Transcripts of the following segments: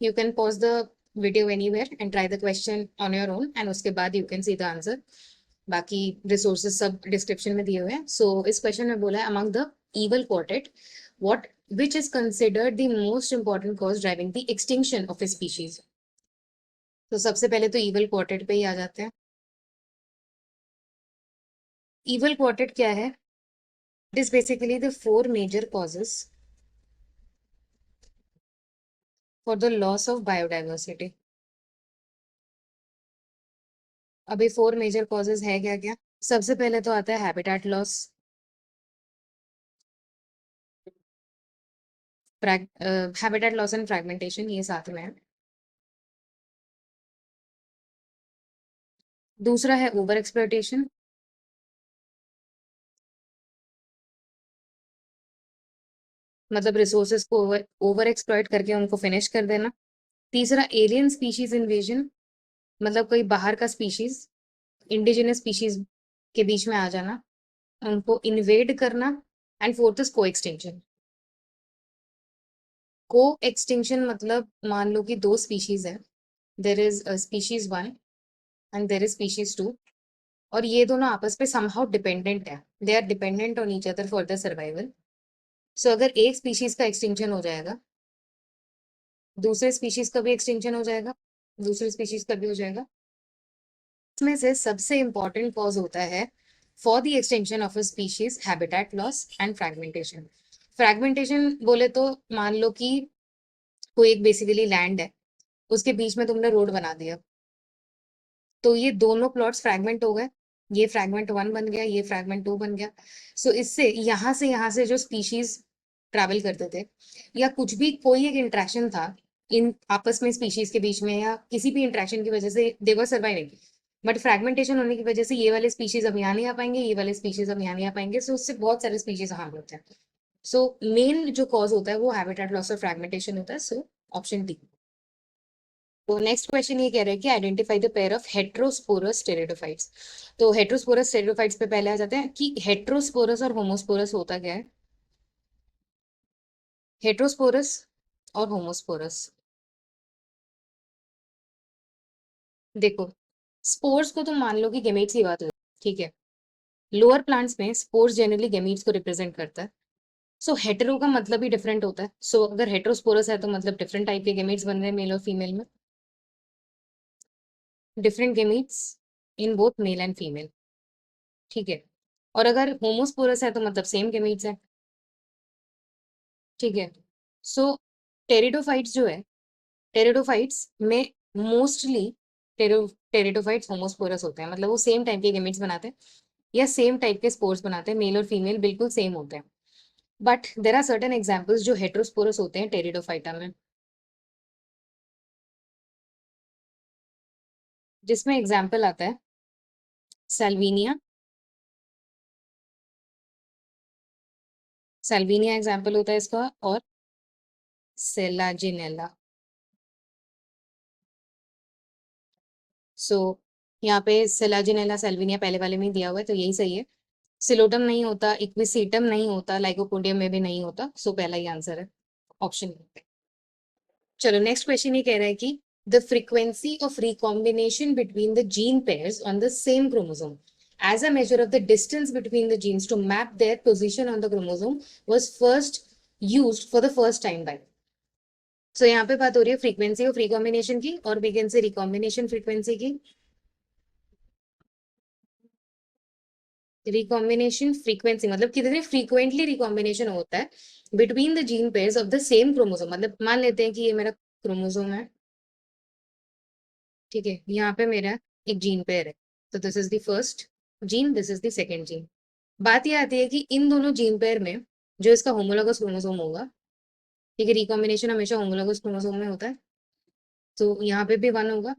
You can pause the video anywhere and try the question on your own, and उसके बाद you can see the answer. बाकी resources सब description में दिए हुए हैं. So इस question में बोला है among the evil quartet, what which is considered the most important cause driving the extinction of a species. तो सबसे पहले तो evil quartet पे ही आ जाते हैं. Evil quartet क्या है? It is basically the four major causes for the loss of biodiversity. अभी फोर मेजर कॉजेज है क्या क्या? सबसे पहले तो आता है habitat loss, habitat loss and fragmentation, ये साथ में है. दूसरा है ओवर एक्सप्लॉयटेशन, मतलब रिसोर्सेज को ओवर एक्सप्लॉयट करके उनको फिनिश कर देना. तीसरा एलियन स्पीशीज इन्वेजन, मतलब कोई बाहर का स्पीशीज इंडिजिनस स्पीशीज के बीच में आ जाना, उनको इन्वेड करना. And fourth is co extinction. Co extinction मतलब मान लो कि दो स्पीशीज है, there is species one and there is species two, और ये दोनों आपस पे समहाउ डिपेंडेंट है. They are dependent on each other for the survival. So अगर एक स्पीशीज का एक्सटिंक्शन हो जाएगा, दूसरे स्पीशीज का भी एक्सटिंक्शन हो जाएगा, दूसरे स्पीशीज का भी हो जाएगा. इसमें से सबसे इंपॉर्टेंट कॉज होता है for the extension of a species habitat loss and fragmentation. Fragmentation बोले तो मान लो कि कोई एक बेसिकली लैंड है, उसके बीच में तुमने रोड बना दिया, तो ये दोनों प्लॉट्स फ्रैगमेंट हो गए. ये फ्रैगमेंट वन बन गया, ये फ्रैगमेंट टू बन गया. सो इससे यहाँ से जो स्पीशीज ट्रैवल करते थे, या कुछ भी कोई एक इंटरेक्शन था इन आपस में स्पीशीज के बीच में, या किसी भी इंटरेक्शन की वजह से दे वर सर्वाइविंग, बट फ्रैगमेंटेशन होने की वजह से ये वाले स्पीशीज अब यहाँ नहीं आ पाएंगे, ये वाले स्पीशीज अब यहाँ नहीं आ पाएंगे. सो उससे बहुत सारे स्पीशीज हार्म होते हैं. सो मेन जो कॉज होता है वो हैबिटेट लॉस और फ्रैगमेंटेशन होता है. So option D. तो नेक्स्ट क्वेश्चन ये कह रहा है कि identify the pair of heterosporous pteridophytes. तो हेट्रोस्पोरस टेरिडोफाइट्स पे पहले आ जाते हैं कि हेट्रोस्पोरस और होमोस्पोरस होता क्या है. हेट्रोस्पोरस और होमोस्पोरस, देखो स्पोर्स को तुम मान लो कि गेमेट्स की बात हो, ठीक है. लोअर प्लांट्स में स्पोर्स जनरली गेमेट्स को रिप्रेजेंट करता है. सो हेटेरो का मतलब ही डिफरेंट होता है. सो अगर हेट्रोस्पोरस है तो मतलब डिफरेंट टाइप के गेमेट्स बन रहे हैं मेल और फीमेल में, different gametes in both male and female, ठीक है. और अगर होमोस्पोरस है तो मतलब सेम गेमेट्स है, ठीक है. सो टेरिडोफाइट्स जो है, टेरिडोफाइट्स में मोस्टली टेरिडोफाइट्स होमोस्पोरस होते हैं, मतलब वो सेम टाइप के गेमेट्स बनाते हैं या सेम टाइप के स्पोर्स बनाते हैं. मेल और फीमेल बिल्कुल सेम होते हैं. But there are certain examples जो हेट्रोस्पोरस होते हैं टेरिडोफाइटा में, जिसमें एग्जाम्पल आता है सैल्विनिया. सैल्विनिया एग्जाम्पल होता है इसका, और सेलाजिनेला. सो यहाँ पे सेलाजिनेला सैल्विनिया पहले वाले में ही दिया हुआ है, तो यही सही है. सिलोटम नहीं होता, इक्विसीटम नहीं होता, लाइकोपोडियम में भी नहीं होता. सो पहला ही आंसर है ऑप्शन. चलो नेक्स्ट क्वेश्चन ये कह रहा है कि the frequency of recombination between the gene pairs on the same chromosome as a measure of the distance between the genes to map their position on the chromosome was first used for the first time by. So यहाँ पे बात हो रही है frequency of recombination की, और we can say recombination frequency की. Recombination frequency मतलब कितने फ्रीक्वेंटली रिकॉम्बिनेशन होता है between the gene pairs of the same chromosome. मतलब मान लेते हैं कि ये मेरा क्रोमोसोम है, ठीक है. यहाँ पे मेरा एक जीन पेयर है, तो this is the first gene, this is the second gene. बात ये आती है कि इन दोनों जीन पेयर में जो इसका होमोलॉगस क्रोमोसोम होगा, ठीक है, रिकॉम्बिनेशन हमेशा होमोलॉगस क्रोमोसोम में होता है, तो यहाँ पे भी वन होगा,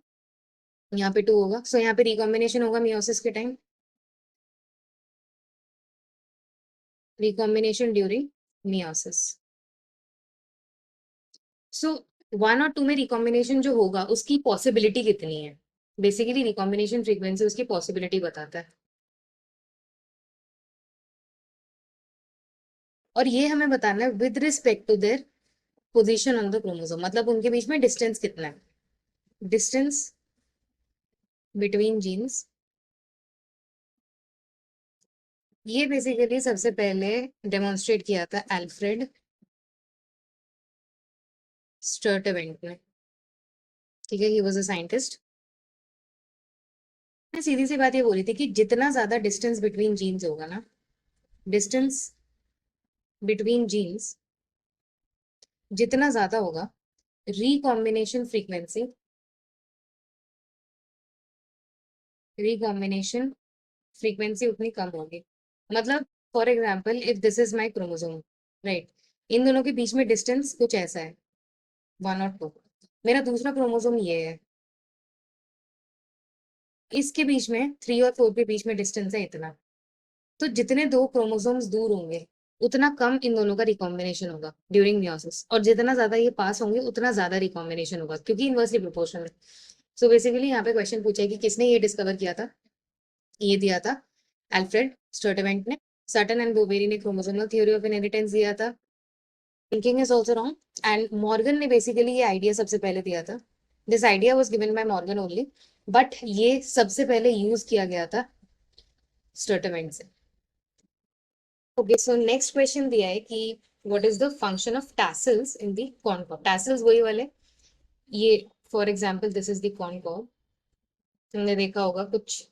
यहाँ पे टू होगा. सो यहाँ पे रिकॉम्बिनेशन होगा मियोसिस के time, recombination during meiosis. So one और टू में रिकॉम्बिनेशन जो होगा उसकी पॉसिबिलिटी कितनी है, बेसिकली रिकॉम्बिनेशन फ्रीक्वेंसी उसकी पॉसिबिलिटी बताता है. और ये हमें बताना है with respect to their position on the chromosome, मतलब उनके बीच में डिस्टेंस कितना है, डिस्टेंस बिटवीन जीन्स। ये बेसिकली सबसे पहले डेमोन्स्ट्रेट किया था अल्फ्रेड स्टर्टवेंट ने, ठीक है, ही वाज अ साइंटिस्ट। मैं सीधी सी बात ये बोली थी कि जितना ज्यादा डिस्टेंस बिटवीन जीन्स होगा ना, डिस्टेंस बिटवीन जीन्स जितना ज्यादा होगा, रिकॉम्बिनेशन फ्रीक्वेंसी, रिकॉम्बिनेशन फ्रीक्वेंसी उतनी कम होगी। मतलब for example if this is my chromosome, right, इन दोनों के बीच में डिस्टेंस कुछ ऐसा है 1 और 2, मेरा दूसरा क्रोमोसोम ये है, इसके बीच में 3 और 4 के बीच में डिस्टेंस है इतना। तो जितने दो क्रोमोसोम्स दूर होंगे उतना कम इन दोनों का रिकॉम्बिनेशन होगा ड्यूरिंग मियोसिस, और जितना ज्यादा ये पास होंगे उतना ज्यादा रिकॉम्बिनेशन होगा, क्योंकि इनवर्सली प्रोपोर्शनल है। सो बेसिकली यहाँ पे क्वेश्चन पूछा है कि किसने ये डिस्कवर किया था, ये दिया था अल्फ्रेड स्टर्टवेंट ने। सटन एंड बोवेरी ने क्रोमोसोमल थ्योरी ऑफ इनहेरिटेंस दिया था। Thinking is also wrong, and Morgan ने बेसिकली ये आइडिया सबसे पहले दिया था। This idea was given by Morgan only, but ये सबसे पहले यूज किया गया था स्टर्टवेंट से। ओके, सो नेक्स्ट क्वेश्चन दिया है कि what is the function of tassels in the corn cob. Tassels वही वाले, ये for example this is the corn cob. तुमने देखा होगा कुछ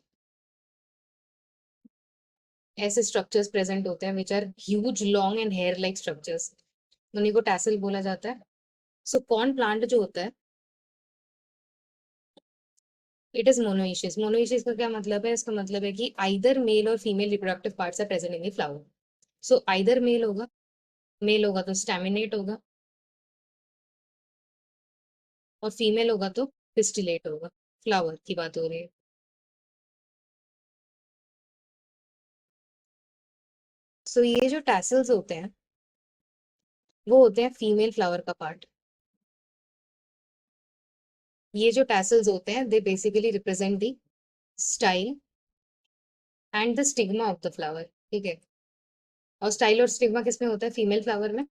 ऐसे स्ट्रक्चर्स प्रेजेंट होते हैं which are huge long and hair like structures, उन्हीं को टैसल बोला जाता है। सो कॉर्न प्लांट जो होता है, इट इज मोनोइशियस। मोनोइशियस का क्या मतलब है, इसका मतलब है कि आइदर मेल और female reproductive parts are present in the flower. So either male होगा तो स्टैमिनेट होगा, और फीमेल होगा तो पिस्टिलेट होगा। फ्लावर की बात हो रही है। सो ये जो टैसल्स होते हैं वो होते हैं फीमेल फ्लावर का पार्ट। ये जो टैसल्स होते हैं they basically represent the style and the stigma of the flower, ठीक है। और स्टाइल और स्टिग्मा किसमें होता है, फीमेल फ्लावर में।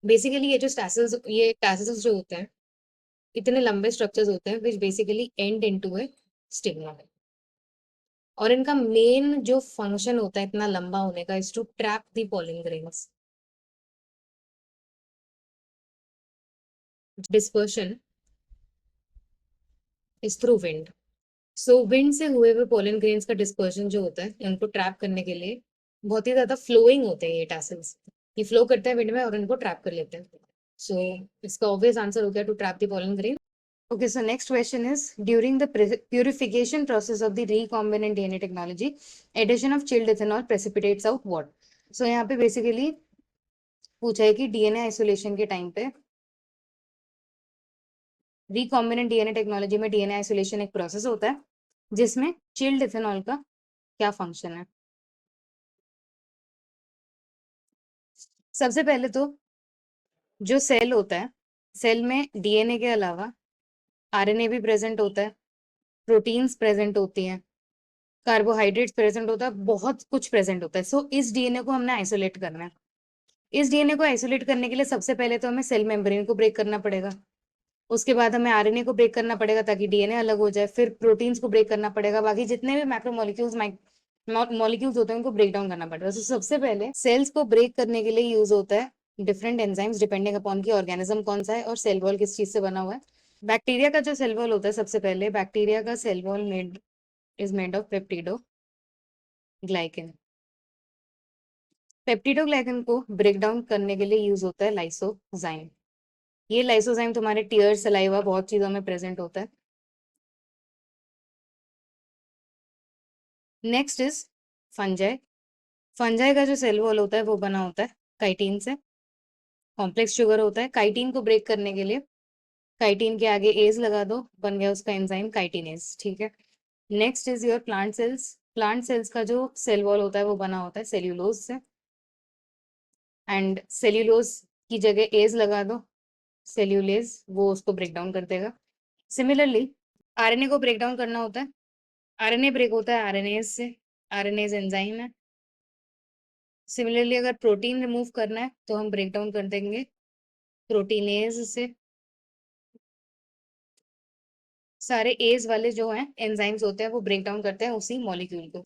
बेसिकली ये टैसल्स जो होते हैं इतने लंबे स्ट्रक्चर्स होते हैं which basically and into A stigma. और इनका मेन जो फंक्शन होता है इतना लंबा होने का is to trap the pollen grains. Dispersion is through wind. So wind से हुए हुए पोलन ग्रेन्स का डिस्पर्शन जो होता है उनको ट्रैप करने के लिए बहुत ही ज्यादा फ्लोइंग होते हैं ये टैसल्स। ये फ्लो करते हैं विंड में और इनको ट्रैप कर लेते हैं। सो इसका ऑब्वियस आंसर हो गया to trap the pollen grain. Okay, so next question is during the purification process of the recombinant DNA technology, addition of chilled ethanol precipitates out what? So यहाँ पे basically पूछा है कि डीएनए आइसोलेशन के time पे recombinant DNA technology में DNA isolation एक process होता है जिसमें चिल्ड इथेनॉल का क्या फंक्शन है। सबसे पहले तो जो सेल होता है, सेल में डीएनए के अलावा आरएनए भी प्रेजेंट होता है, प्रोटीन्स प्रेजेंट होती हैं, कार्बोहाइड्रेट्स प्रेजेंट होता है, बहुत कुछ प्रेजेंट होता है। सो इस डीएनए को हमने आइसोलेट करना है। इस डीएनए को आइसोलेट करने के लिए सबसे पहले तो हमें सेल मेम्ब्रेन को ब्रेक करना पड़ेगा। उसके बाद हमें आरएनए को ब्रेक करना पड़ेगा ताकि डीएनए अलग हो जाए, फिर प्रोटीन्स को ब्रेक करना पड़ेगा, बाकी जितने भी मैक्रोमोलिक्यूल्स मॉलिक्यूल्स होते हैं उनको ब्रेक डाउन करना पड़ेगा। तो सबसे पहले सेल्स को ब्रेक करने के लिए यूज होता है डिफरेंट एंजाइम्स डिपेंडिंग अपॉन की ऑर्गेनिज्म कौन सा है और सेल वॉल किस चीज से बना हुआ है। बैक्टीरिया का जो सेल वॉल होता है, सबसे पहले बैक्टीरिया का cell wall made of peptidoglycan. Peptidoglycan को ब्रेक डाउन करने के लिए यूज होता है लाइसोजाइम। ये लाइसोजाइम तुम्हारे टीयर, सलाइवा, बहुत चीजों में प्रेजेंट होता है। Next is fungi. फंजाई का जो सेल वॉल होता है वो बना होता है काइटिन से। कॉम्प्लेक्स शुगर होता है, काइटिन को ब्रेक करने के लिए काइटिन के आगे एज लगा दो, बन गया उसका एंजाइम काइटिनेज, ठीक है। Next is your plant cells. Plant cells का जो सेल वॉल होता है वो बना होता है सेल्यूलोज से, एंड सेल्यूलोज की जगह एज लगा दो, सेल्यूलेज, वो उसको ब्रेक डाउन कर देगा। सिमिलरली आरएनए को ब्रेक डाउन करना होता है, आरएनए ब्रेक होता है आरएनएज से, आरएनएज एंजाइम है। सिमिलरली अगर प्रोटीन रिमूव करना है तो हम ब्रेक डाउन कर देंगे प्रोटीनेज से सारे एज वाले जो हैं एंजाइम्स होते हैं वो ब्रेक डाउन करते हैं उसी मॉलिक्यूल को।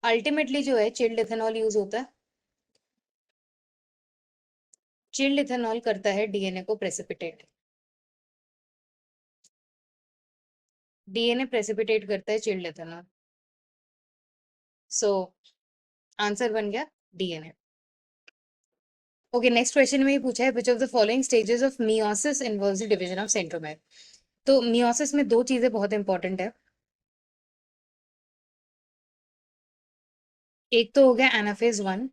अल्टीमेटली जो है चिल्ड इथेनॉल यूज होता है। चिल्ड इथेनॉल करता है डीएनए को प्रेसिपिटेट। डीएनए प्रेसिपिटेट करता है चिल्ड इथेनॉल। सो आंसर बन गया डीएनए। ओके, नेक्स्ट क्वेश्चन में ये पूछा है which of the following stages of meiosis involves the division of centromere. तो मियोसिस में दो चीजें बहुत इंपॉर्टेंट है। एक तो हो गया एनाफेज 1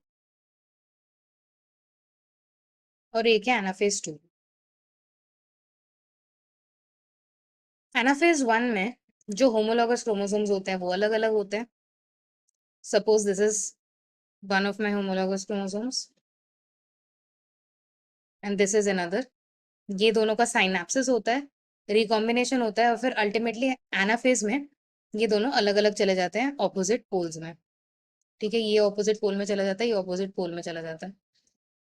और एक है एनाफेज 2। एनाफेज 1 में जो होमोलॉगस क्रोमोसोम्स होते हैं वो अलग अलग होते हैं। Suppose this is one of my homologous chromosomes and this is another. ये दोनों का साइनेप्सिस होता है, रिकॉम्बिनेशन होता है और फिर अल्टीमेटली एनाफेज में ये दोनों अलग अलग चले जाते हैं ऑपोजिट पोल्स में। ठीक है, ये ऑपोजिट पोल में चला जाता है, ये ऑपोजिट पोल में चला जाता है।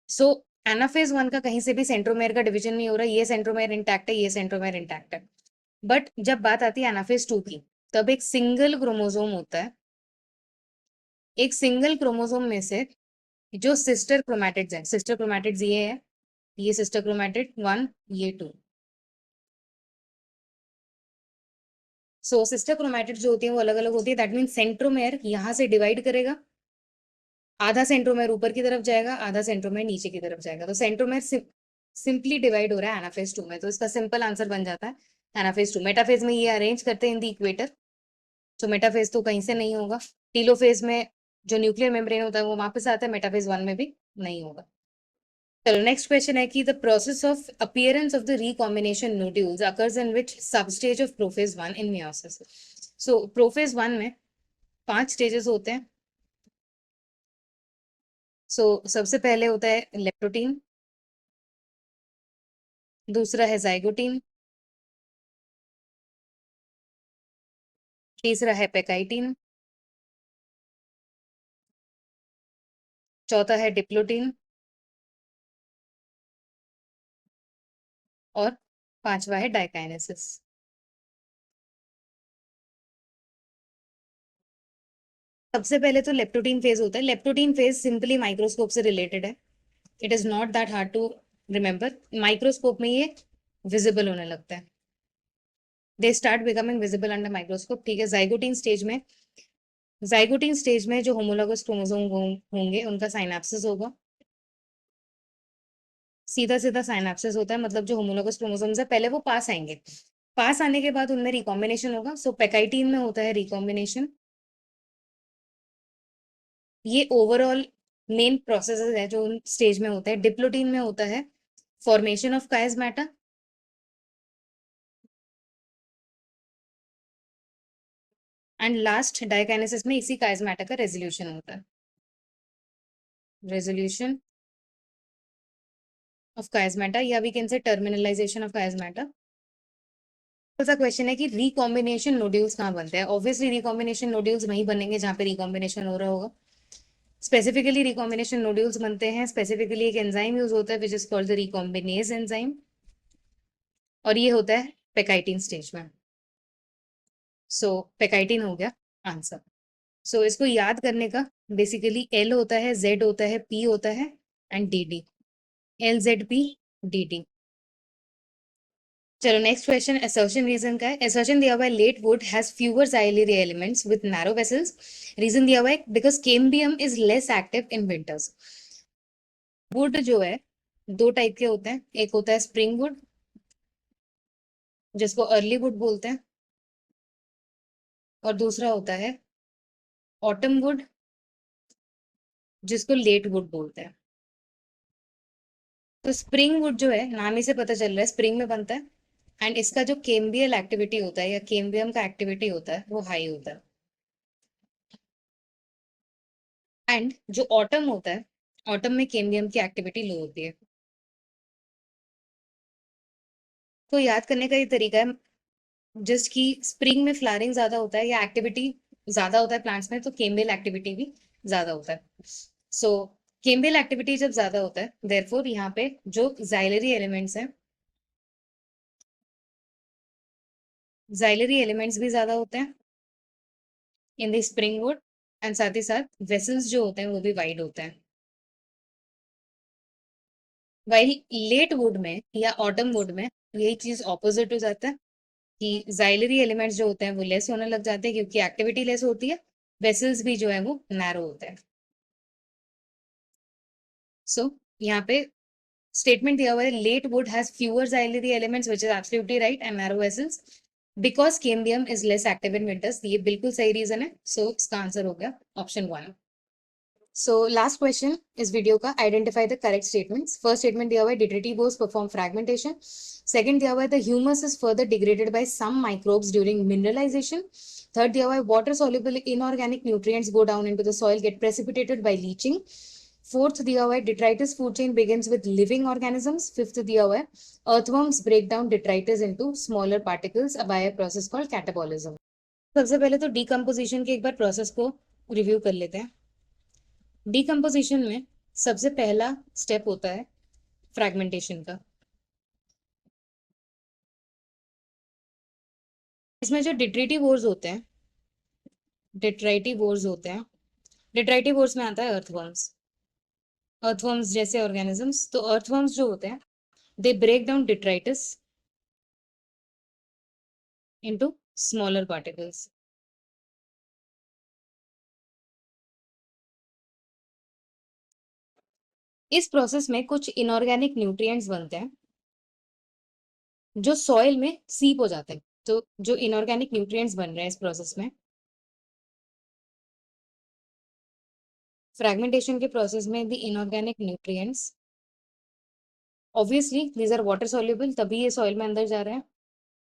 सो एनाफेज 1 का कहीं से भी सेंट्रोमेयर का डिवीजन नहीं हो रहा, ये सेंट्रोमेयर इंटैक्ट है, ये सेंट्रोमेयर इंटैक्ट है। बट जब बात आती है एनाफेज 2 की, तब एक सिंगल क्रोमोसोम होता है। एक सिंगल क्रोमोसोम में से जो सिस्टर क्रोमैटिड्स हैं, सिस्टर क्रोमैटिड्स ये है, ये सिस्टर क्रोमैटिड 1, ये 2। सो सिस्टर क्रोमैटिड्स जो होती हैं वो अलग अलग होती है। दैट मीन सेंट्रोमेयर यहाँ से डिवाइड करेगा, आधा सेंट्रोमेयर ऊपर की तरफ जाएगा, आधा सेंट्रोमेयर नीचे की तरफ जाएगा। तो सेंट्रोमेयर सिंपली डिवाइड हो रहा है एनाफेज 2 में। तो इसका सिंपल आंसर बन जाता है एनाफेज 2। मेटाफेज में ये अरेंज करते हैं इन द इक्वेटर, तो मेटाफेज तो कहीं से नहीं होगा। टीलोफेज में जो न्यूक्लियर मेम्ब्रेन होता है वो वापस आता है, मेटाफेज 1 में भी नहीं होगा। चलो नेक्स्ट क्वेश्चन है कि the process of appearance of the recombination nodules occurs in which substage of prophase 1 in meiosis. So prophase 1 में 5 स्टेजेस होते हैं। सो सबसे पहले होता है लेप्टोटीन, दूसरा है जाइगोटीन, तीसरा है पेकाइटीन, चौथा है डिप्लोटीन और पांचवा है डाइकाइनेसिस। सबसे पहले तो लेप्टोटीन फेज होता है। लेप्टोटीन फेज सिंपली माइक्रोस्कोप से रिलेटेड है। It is not that hard to remember. Microscope में ये विजिबल होने लगता है, they start becoming visible under microscope. ठीक है, जाइगोटीन स्टेज में जो होमोलॉगस क्रोमोसोम होंगे उनका साइनेप्सिस होगा। सीधा सीधा साइनेप्सिस होता है, मतलब जो होमोलॉगस क्रोमोसोम्स है पहले वो पास आएंगे, पास आने के बाद उनमें रिकॉम्बिनेशन होगा। सो पेकाइटीन में होता है रिकॉम्बिनेशन। ये ओवरऑल मेन प्रोसेसेस है जो उन स्टेज में होता है। डिप्लोटीन में होता है formation of chiasmata and last diakinesis में इसी काइस्मेटा का रेजोल्यूशन होता है, रेजोल्यूशन ऑफ काइस्मेटा, या we can say terminalisation of chiasmata. सा क्वेश्चन है कि रिकॉम्बिनेशन नोड्यूल्स कहाँ बनते हैं। ऑब्वियसली रिकॉम्बिनेशन नोड्यूल्स वहीं बनेंगे जहाँ पे रिकॉम्बिनेशन हो रहा होगा। स्पेसिफिकली रिकॉम्बिनेशन नोड्यूल्स बनते हैं, स्पेसिफिकली एक एंजाइम यूज होता है which is called the recombinase enzyme, और ये होता है पेकाइटिन स्टेज में। सो पेकाइटिन हो गया आंसर। सो इसको याद करने का बेसिकली एल होता है, जेड होता है, पी होता है and D D. L Z P D D. चलो नेक्स्ट क्वेश्चन असर्शन रीजन का है। असर्शन दिया हुआ है late wood has fewer xyliary elements with narrow vessels. Reason दिया हुआ है because cambium is less active in winters. Wood जो है दो टाइप के होते हैं, एक होता है स्प्रिंग वुड जिसको अर्ली वुड बोलते हैं, और दूसरा होता है ऑटम वुड जिसको लेट वुड बोलते हैं। तो स्प्रिंग वुड जो है नाम ही से पता चल रहा है स्प्रिंग में बनता है, एंड इसका जो केम्बियल एक्टिविटी होता है या केम्बियम का एक्टिविटी होता है वो हाई होता है। एंड जो ऑटम होता है, ऑटम में केम्बियम की एक्टिविटी लो होती है। तो याद करने का ये तरीका है जस्ट कि स्प्रिंग में फ्लावरिंग ज्यादा होता है या एक्टिविटी ज्यादा होता है प्लांट्स में, तो केम्बियल एक्टिविटी भी ज्यादा होता है। सो केम्बियल एक्टिविटी जब ज्यादा होता है, देयरफॉर यहाँ पे जो जाइलरी एलिमेंट्स हैं, जाइलरी एलिमेंट्स भी ज्यादा होते हैं in the spring would, and साथ ही साथ वेसल्स जो होते हैं वो भी वाइड होते हैं। वाइल लेट वुड में या ऑटम वुड में यही चीज ऑपोजिट हो जाता है कि जाइलरी एलिमेंट्स जो होते हैं वो लेस होने लग जाते हैं क्योंकि एक्टिविटी लेस होती है, वेसल्स भी जो है वो नैरो होते हैं। सो यहाँ पे स्टेटमेंट दिया हुआ है late wood has fewer xylary elements which is absolutely right and narrow vessels because cambium is less active in winters. ये बिल्कुल सही रीजन है, सो इसका आंसर हो गया option 1। So last question is video का identify the correct statements. First statement दिया हुआ है detritivores perform fragmentation. Second दिया हुआ है the humus is further degraded by some microbes during mineralization. Third दिया हुआ है water soluble inorganic nutrients go down into the soil get precipitated by leaching. Fourth दिया हुआ है detritus food chain begins with living organisms. Fifth दिया हुआ है earthworms break down detritus into smaller particles by a process called catabolism. सबसे पहले तो decomposition के एक बार process को review कर लेते हैं। डिकम्पोजिशन में सबसे पहला स्टेप होता है फ्रैगमेंटेशन का। इसमें जो डिट्रिटिवोर्स होते हैं, डिट्राइटिवोर्स होते हैं, डिट्राइटिवोर्स में आता है अर्थवर्म्स, अर्थवर्म्स जैसे ऑर्गेनिजम्स। तो अर्थवर्म्स जो होते हैं they break down detritus into smaller particles. इस प्रोसेस में कुछ इनऑर्गेनिक न्यूट्रिएंट्स बनते हैं जो सॉइल में सीप हो जाते हैं। तो जो इनऑर्गेनिक न्यूट्रिएंट्स बन रहे हैं इस प्रोसेस में, फ्रैगमेंटेशन के प्रोसेस में the inorganic nutrients obviously these are water soluble, तभी ये सॉइल में अंदर जा रहे हैं,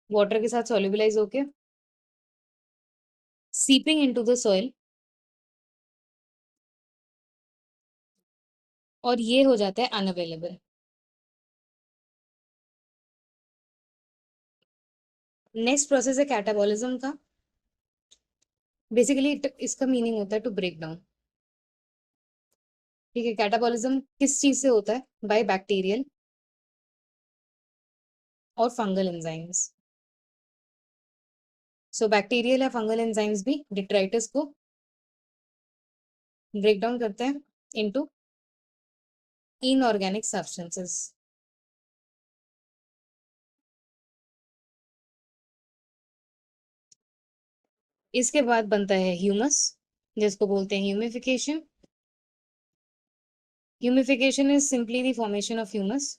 वाटर के साथ सॉल्युबलाइज होके सीपिंग इनटू द सॉइल, और ये हो जाता है अनअवेलेबल। नेक्स्ट प्रोसेस है कैटाबॉलिज्म का। बेसिकली इसका मीनिंग होता है टू ब्रेक डाउन। ठीक है, कैटाबॉलिज्म किस चीज से होता है? बाय बैक्टीरियल और फंगल एंजाइम्स। सो बैक्टीरियल या फंगल एंजाइम्स भी डिट्राइटिस को ब्रेक डाउन करते हैं इनटू इनऑर्गेनिक सब्सटेंसेस। इसके बाद बनता है ह्यूमस, जिसको बोलते हैं humification. Humification is simply the formation of humus.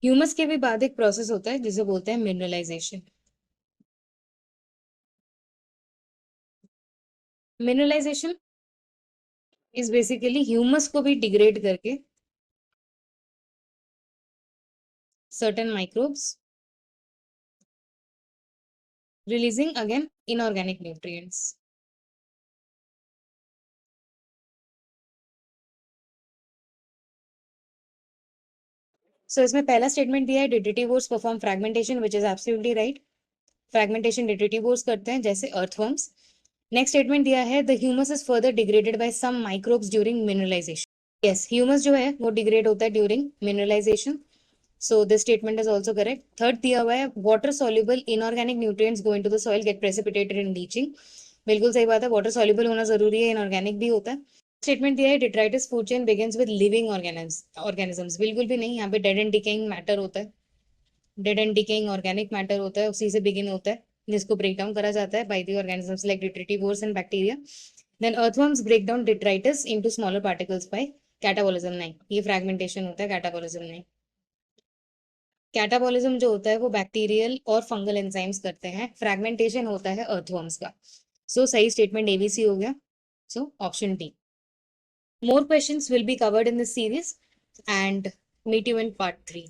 Humus के भी बाद एक प्रोसेस होता है जिसे बोलते हैं mineralization. Mineralization is basically humus को भी डिग्रेड करके certain microbes releasing again inorganic nutrients. So इसमें पहला स्टेटमेंट दिया है detritivores perform fragmentation which is absolutely right. Fragmentation detritivores करते हैं जैसे अर्थवर्म्स। नेक्स्ट स्टेटमेंट दिया है the humus is further degraded by some microbes during mineralisation. Yes, humus जो है वो डिग्रेड होता है during mineralisation, so this statement is also correct. Third दिया हुआ है water soluble inorganic nutrients go into the soil get precipitated in leaching। बिल्कुल सही बात है, वाटर soluble होना जरूरी है, इनऑर्गेनिक भी होता है। स्टेटमेंट दिया है detritus food chain begins with living organisms. बिल्कुल भी नहीं, यहाँ पे डेड एंड डिकेइंग मैटर होता है, dead and decaying organic matter होता है, उसी से बिगिन होता है जिसको ब्रेक डाउन करा जाता है by the organisms like detritivores and bacteria. Then earthworms break down detritus into smaller particles by catabolism. नहीं, ये फ्रैगमेंटेशन होता है, कैटाबॉलिज्म नहीं। कैटाबॉलिज्म जो होता है वो बैक्टीरियल और फंगल एंजाइम्स करते हैं, फ्रैगमेंटेशन होता है अर्थवर्म्स का। सो सही स्टेटमेंट एबीसी हो गया, so option D. More questions will be covered in this series and meet you in part 3.